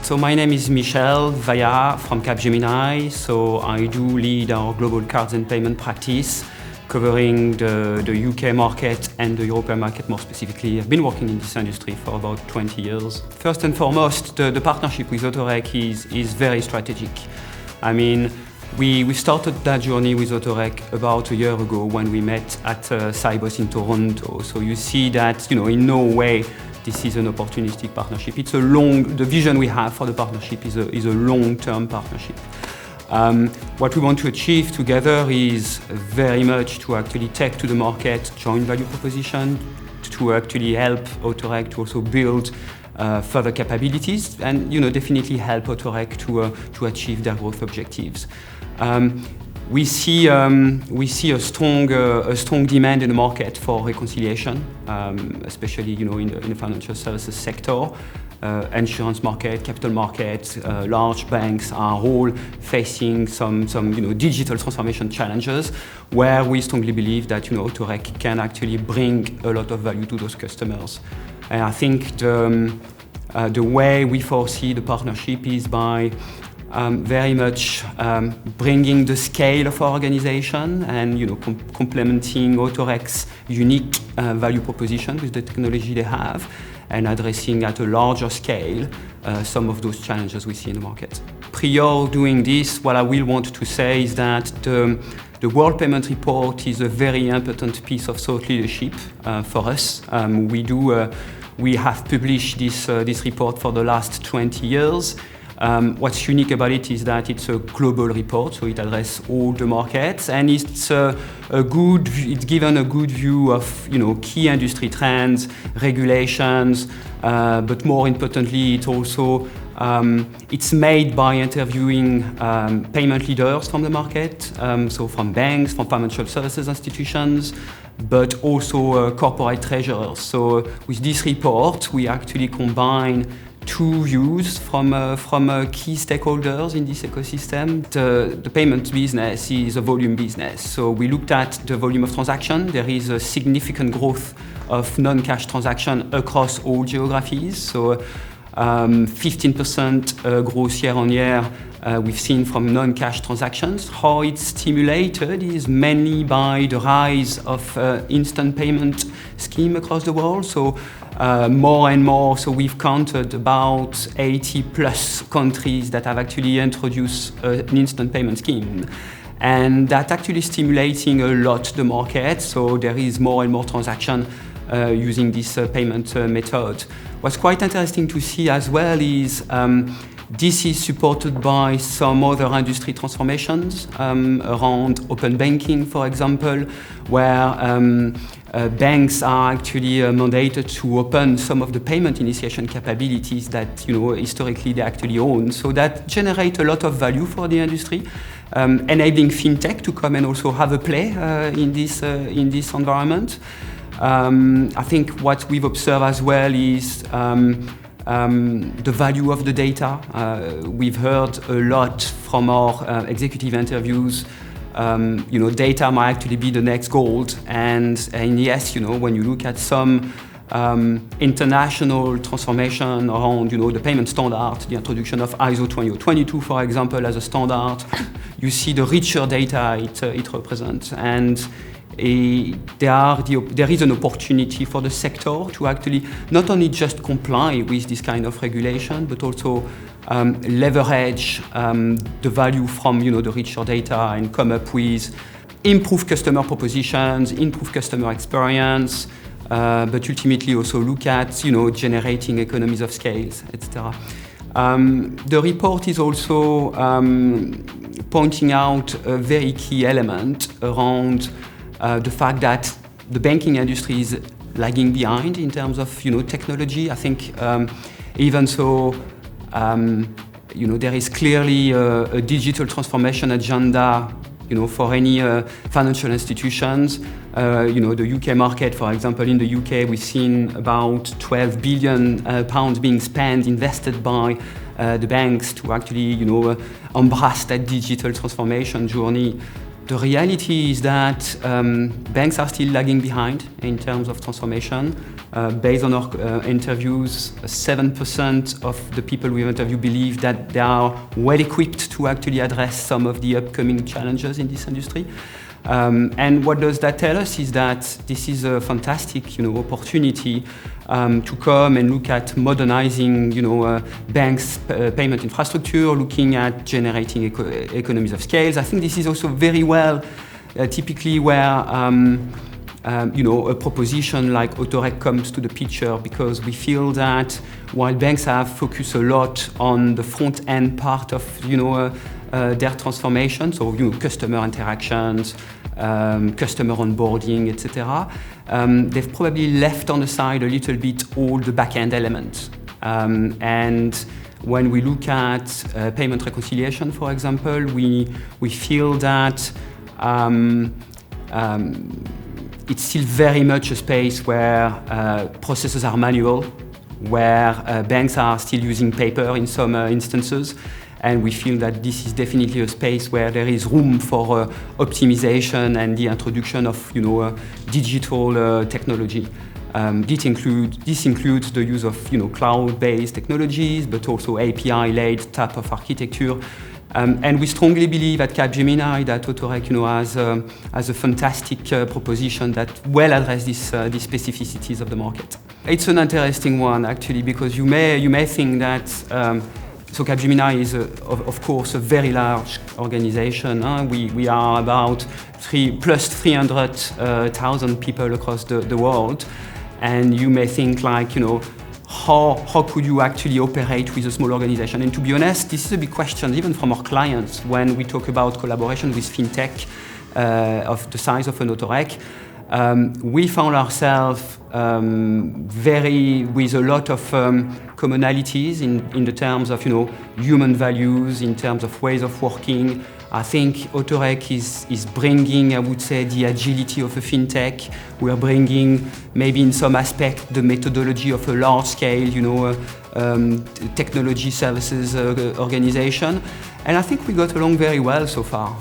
So my name is Michel Vaja from Capgemini. So I do lead our global cards and payment practice, covering the UK market and the European market more specifically. I've been working in this industry for about 20 years. First and foremost, the partnership with AutoRek is very strategic. I mean, we started that journey with AutoRek about a year ago when we met at Cybos in Toronto. So you see that, in no way this is an opportunistic partnership. The vision we have for the partnership is a long-term partnership. What we want to achieve together is very much to actually take to the market joint value proposition, to actually help AutoRek to also build further capabilities, and definitely help AutoRek to achieve their growth objectives. We see a strong demand in the market for reconciliation, especially in the financial services sector. Insurance market, capital market, large banks are all facing some digital transformation challenges, where we strongly believe that AutoRek can actually bring a lot of value to those customers. And I think the way we foresee the partnership is by very much bringing the scale of our organization and complementing AutoRek's unique value proposition with the technology they have, and addressing at a larger scale some of those challenges we see in the market. Prior doing this, what I will want to say is that the World Payment Report is a very important piece of thought leadership for us. We have published this report for the last 20 years. What's unique about it is that it's a global report, so it addresses all the markets, and it's given a good view of key industry trends, regulations, but more importantly, it's made by interviewing payment leaders from the market, so from banks, from financial services institutions, but also corporate treasurers. So with this report, we actually combine two views from key stakeholders in this ecosystem. The payment business is a volume business. So we looked at the volume of transaction. There is a significant growth of non-cash transaction across all geographies. So 15% growth year on year we've seen from non-cash transactions. How it's stimulated is mainly by the rise of instant payment scheme across the world. So more and more, so we've counted about 80 plus countries that have actually introduced an instant payment scheme. And that actually stimulating a lot the market. So there is more and more transaction using this payment method. What's quite interesting to see as well is this is supported by some other industry transformations around open banking, for example, where banks are actually mandated to open some of the payment initiation capabilities that historically they actually own. So that generates a lot of value for the industry, enabling fintech to come and also have a play in this environment. I think what we've observed as well is the value of the data. We've heard a lot from our executive interviews. Data might actually be the next gold, and yes, when you look at some international transformation around the payment standard, the introduction of ISO 20022, for example, as a standard, you see the richer data it represents, and there is an opportunity for the sector to actually not only just comply with this kind of regulation, but also leverage the value from the richer data and come up with improved customer propositions, improved customer experience, but ultimately also look at generating economies of scale, etc. The report is also pointing out a very key element around the fact that the banking industry is lagging behind in terms of technology. I think even so, there is clearly a digital transformation agenda for any financial institutions. The UK market, for example, in the UK, we've seen about 12 billion pounds being invested by the banks to actually embrace that digital transformation journey. The reality is that banks are still lagging behind in terms of transformation. Based on our interviews, 7% of the people we've interviewed believe that they are well equipped to actually address some of the upcoming challenges in this industry. And what does that tell us is that this is a fantastic, opportunity to come and look at modernizing, banks' payment infrastructure, looking at generating economies of scale. I think this is also very well typically where a proposition like AutoRek comes to the picture, because we feel that while banks have focused a lot on the front-end part of, their transformation, so customer interactions, customer onboarding, etc. They've probably left on the side a little bit all the back-end elements. And when we look at payment reconciliation, for example, we feel that it's still very much a space where processes are manual, where banks are still using paper in some instances. And we feel that this is definitely a space where there is room for optimization and the introduction of, digital technology. This includes the use of, cloud-based technologies, but also API-led type of architecture. And we strongly believe at Capgemini that AutoRek, has a fantastic proposition that well addresses these specificities of the market. It's an interesting one, actually, because you may think that. So Capgemini is, of course, a very large organization. We are about plus 300,000 people across the world. And you may think like, how could you actually operate with a small organization? And to be honest, this is a big question, even from our clients, when we talk about collaboration with fintech of the size of an AutoRek. We found ourselves with a lot of commonalities in the terms of human values, in terms of ways of working. I think AutoRek is bringing, I would say, the agility of a fintech. We are bringing, maybe in some aspect, the methodology of a large-scale, technology services organization. And I think we got along very well so far.